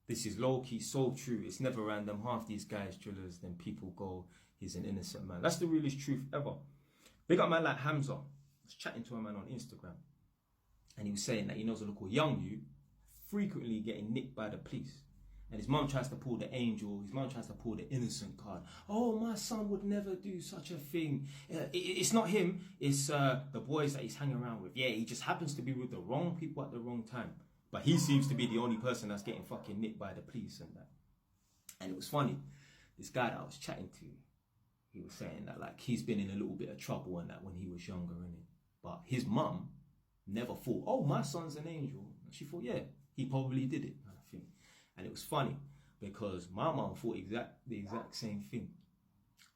This is low-key, so true. It's never random. Half these guys drillers, then people go, he's an innocent man. That's the realest truth ever. Big up man like Hamza. I was chatting to a man on Instagram. And he was saying that he knows a local young you frequently getting nicked by the police. And his mum tries to pull the angel, his mum tries to pull the innocent card. Oh, my son would never do such a thing. It's not him, it's the boys that he's hanging around with. Yeah, he just happens to be with the wrong people at the wrong time. But he seems to be the only person that's getting fucking nicked by the police and that. And it was funny. This guy that I was chatting to, he was saying that like he's been in a little bit of trouble and that when he was younger, innit? But his mum never thought, oh, my son's an angel. She thought, yeah, he probably did it, I think. And it was funny because my mum thought the exact same thing.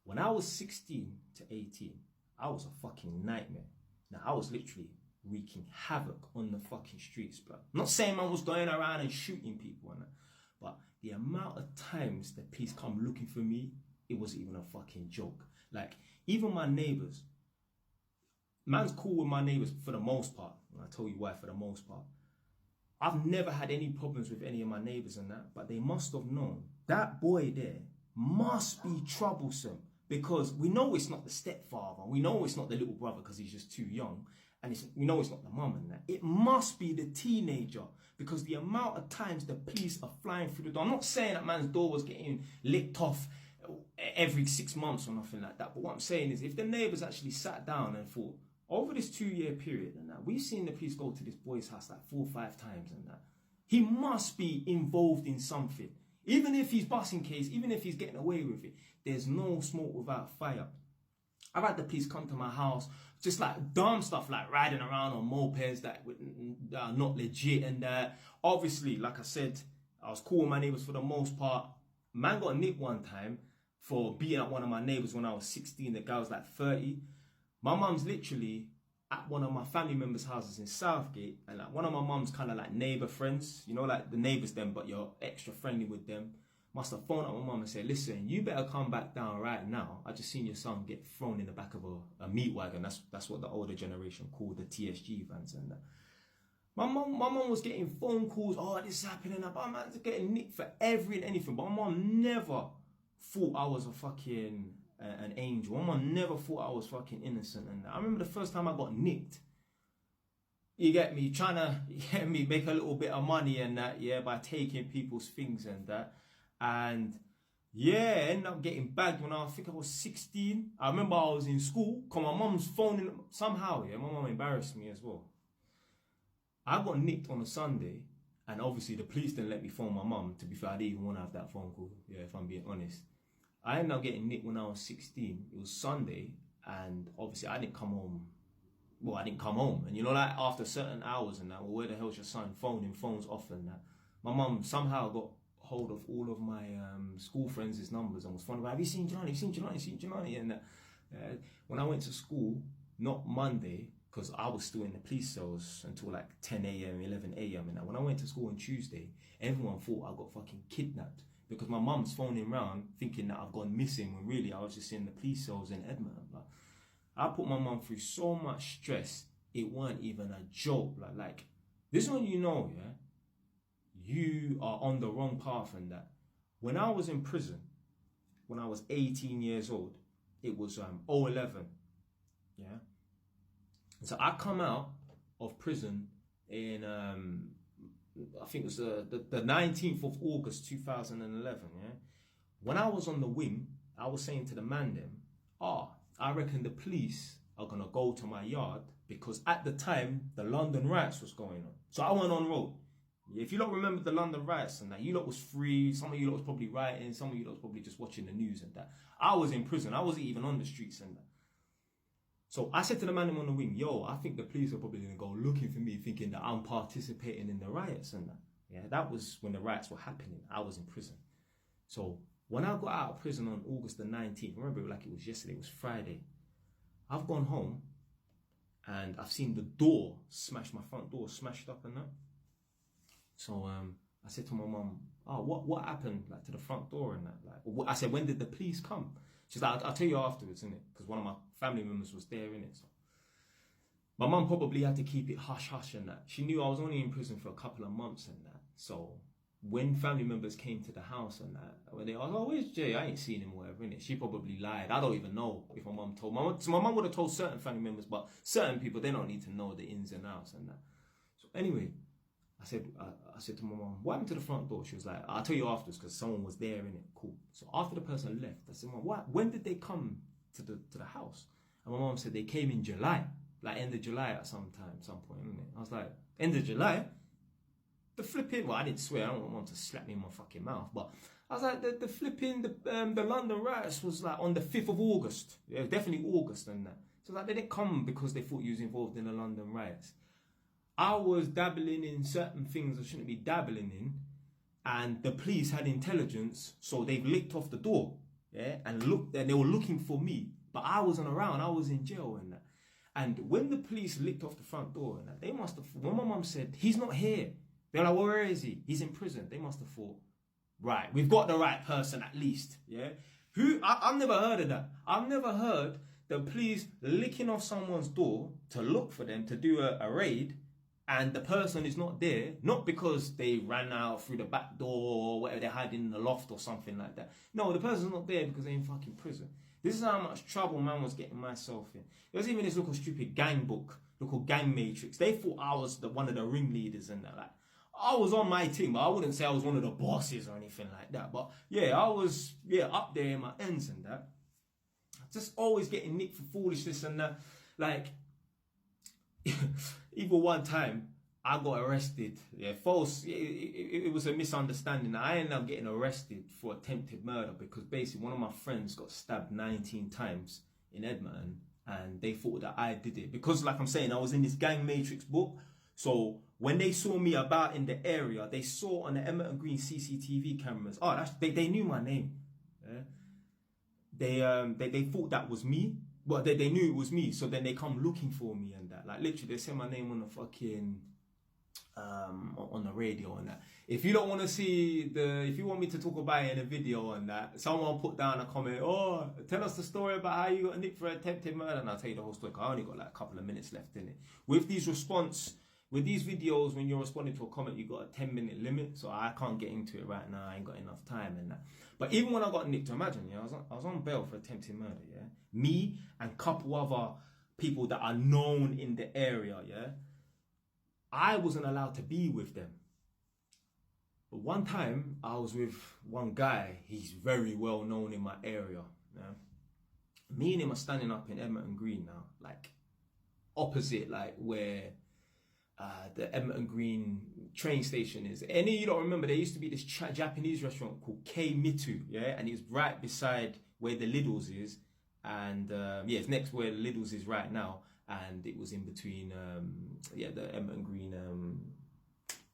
When I was 16 to 18, I was a fucking nightmare. Now, I was literally wreaking havoc on the fucking streets, bro. I'm not saying I was going around and shooting people and that, but the amount of times the police come looking for me, it wasn't even a fucking joke. Like, even my neighbours, man's cool with my neighbours for the most part. And I tell you why, for the most part. I've never had any problems with any of my neighbours and that, but they must have known that boy there must be troublesome because we know it's not the stepfather, we know it's not the little brother because he's just too young, and we know it's not the mum and that. It must be the teenager because the amount of times the police are flying through the door. I'm not saying that man's door was getting licked off every 6 months or nothing like that, but what I'm saying is if the neighbours actually sat down and thought, over this 2-year period and that, we've seen the police go to this boy's house like 4 or 5 times and that. He must be involved in something. Even if he's busting case, even if he's getting away with it, there's no smoke without fire. I've had the police come to my house, just like dumb stuff like riding around on mopeds that are not legit and that. Obviously, like I said, I was cool with my neighbours for the most part. Man got nicked one time for beating up one of my neighbours when I was 16. The guy was like 30. My mum's literally at one of my family members' houses in Southgate, and like one of my mum's kind of like neighbour friends, you know, like the neighbours them, but you're extra friendly with them, must have phoned up my mum and said, listen, you better come back down right now. I just seen your son get thrown in the back of a meat wagon. That's what the older generation called the TSG vans and that. My mum was getting phone calls, oh, this is happening, but man's getting nicked for every and anything. But my mum never thought I was a fucking an angel. My mum never thought I was fucking innocent and that. I remember the first time I got nicked. You get me, trying to make a little bit of money and that, yeah, by taking people's things and that. And yeah, ended up getting bagged when I think I was 16. I remember I was in school, cause my mum's phoning somehow, yeah, my mum embarrassed me as well. I got nicked on a Sunday, and obviously the police didn't let me phone my mum. To be fair, I didn't even want to have that phone call, yeah, if I'm being honest. I ended up getting nicked when I was 16. It was Sunday, and obviously I didn't come home. Well, I didn't come home. And you know, like after certain hours and that, well, where the hell's your son? Phone's off and that. My mum somehow got hold of all of my school friends' numbers and was phoning about, have you seen Jelani? Have you seen Jelani? Have you seen Jelani? And when I went to school, not Monday, because I was still in the police cells until like 10 a.m., 11 a.m. And when I went to school on Tuesday, everyone thought I got fucking kidnapped because my mum's phoning around thinking that I've gone missing when really I was just in the police cells in Edmonton. Like, I put my mum through so much stress, it weren't even a joke. Like this is when you know, yeah, you are on the wrong path and that. When I was in prison, when I was 18 years old, it was 2011, yeah. So I come out of prison in, I think it was the 19th of August 2011, yeah. When I was on the wing, I was saying to the man them, I reckon the police are going to go to my yard because at the time, the London riots was going on. So I went on road. If you lot remember the London riots and that, you lot was free, some of you lot was probably rioting, some of you lot was probably just watching the news and that. I was in prison, I wasn't even on the streets and that. So I said to the man on the wing, yo, I think the police are probably going to go looking for me thinking that I'm participating in the riots and that. Yeah, that was when the riots were happening. I was in prison. So when I got out of prison on August the 19th, remember like it was yesterday, it was Friday. I've gone home and I've seen the door smashed, my front door smashed up and that. So I said to my mum, what happened like to the front door and that? Like, I said, when did the police come? She's like, I'll tell you afterwards, innit? Because one of my family members was there, innit? So my mum probably had to keep it hush hush and that. She knew I was only in prison for a couple of months and that. So when family members came to the house and that, when they asked, oh, where's Jay? I ain't seen him or whatever, innit? She probably lied. I don't even know if my mum told. My mum would have told certain family members, but certain people, they don't need to know the ins and outs and that. So anyway, I said to my mum, what happened to the front door? She was like, I'll tell you afterwards because someone was there, innit? Cool. So after the person left, I said, Mum, when did they come to the house? And my mum said they came in July, like end of July at some point, innit? I was like, end of July? The flipping, well, I didn't swear, I don't want mum to slap me in my fucking mouth, but I was like, the London riots was like on the 5th of August. Yeah, definitely August and that. So like, they didn't come because they thought you was involved in the London riots. I was dabbling in certain things I shouldn't be dabbling in, and the police had intelligence, so they've licked off the door, yeah, and they were looking for me, but I wasn't around, I was in jail and that. And when the police licked off the front door and that, they must have, when my mum said, he's not here, they're like, well, where is he? He's in prison. They must have thought, right, we've got the right person at least, yeah? I've never heard of that. I've never heard the police licking off someone's door to look for them, to do a raid, and the person is not there, not because they ran out through the back door or whatever, they're hiding in the loft or something like that. No, the person's not there because they're in fucking prison. This is how much trouble man was getting myself in. There was even this little stupid gang book, little gang matrix. They thought I was one of the ringleaders and that. Like, I was on my team, but I wouldn't say I was one of the bosses or anything like that. But yeah, I was up there in my ends and that. Just always getting nicked for foolishness and that. Like, even one time I got arrested. Yeah, false. It was a misunderstanding. I ended up getting arrested for attempted murder because basically one of my friends got stabbed 19 times in Edmonton, and they thought that I did it because, like I'm saying, I was in this gang matrix book. So when they saw me about in the area, they saw on the Edmonton Green CCTV cameras. Oh, they knew my name. Yeah? They thought that was me. Well, they knew it was me, so then they come looking for me and that. Like, literally, they say my name on the fucking, on the radio and that. If you don't want to see if you want me to talk about it in a video and that, someone put down a comment, oh, tell us the story about how you got nicked for attempted murder, and I'll tell you the whole story, 'cause I only got like a couple of minutes left in it. With these videos, when you're responding to a comment, you got a 10-minute limit, so I can't get into it right now. I ain't got enough time and that. But even when I got nicked, imagine, yeah, I was on bail for attempted murder, yeah. Me and a couple other people that are known in the area, yeah. I wasn't allowed to be with them. But one time, I was with one guy. He's very well known in my area. Yeah? Me and him are standing up in Edmonton Green now, like opposite, like where the Edmonton Green train station is. Any of you don't remember, there used to be this Japanese restaurant called K Mitu, yeah, and it's right beside where the Lidl's is, and yeah, it's next where the Lidl's is right now, and it was in between, the Edmonton Green,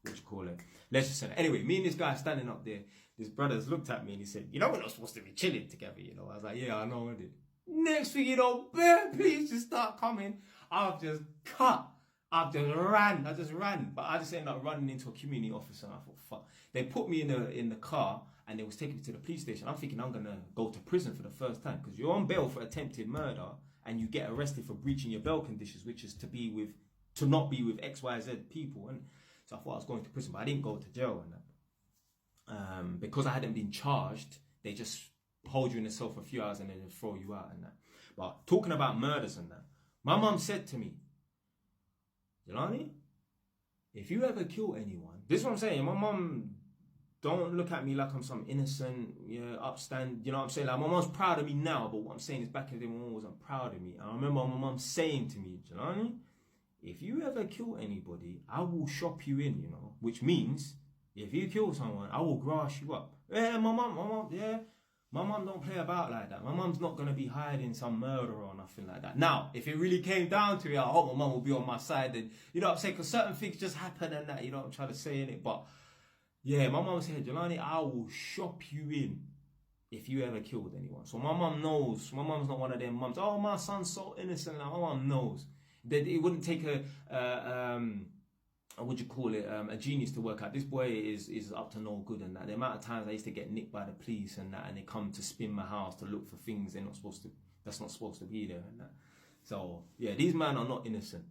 what you call it, Leisure Centre. Anyway, me and this guy standing up there, this brother's looked at me and he said, you know, we're not supposed to be chilling together, you know. I was like, yeah, I know, I did. Next thing you know, please just start coming. I've just cut. I just ran, but I just ended up running into a community officer and I thought, fuck. They put me in the car and they was taking me to the police station. I'm thinking I'm gonna go to prison for the first time because you're on bail for attempted murder and you get arrested for breaching your bail conditions, which is to not be with XYZ people. And so I thought I was going to prison, but I didn't go to jail and that. Because I hadn't been charged, they just hold you in a cell for a few hours and then throw you out and that. But talking about murders and that, my mum said to me, Jelani, if you ever kill anyone, this is what I'm saying, my mum don't look at me like I'm some innocent, upstand, you know what I'm saying? Like, my mum's proud of me now, but what I'm saying is back in the day, my mum wasn't proud of me. And I remember my mum saying to me, Jelani, if you ever kill anybody, I will shop you in, you know, which means if you kill someone, I will grass you up. Yeah, my mum, yeah. My mum don't play about like that. My mum's not going to be hiding some murder or nothing like that. Now, if it really came down to it, I hope my mum will be on my side. And, you know what I'm saying? Because certain things just happen and that, you know what I'm trying to say in it. But, yeah, my mum said, Jelani, I will shop you in if you ever killed anyone. So my mum knows. My mum's not one of them mums. Oh, my son's so innocent. Like, my mum knows. That it wouldn't take a genius to work out. This boy is up to no good and that. The amount of times I used to get nicked by the police and that, and they come to spin my house to look for things that's not supposed to be there and that. So yeah, these men are not innocent.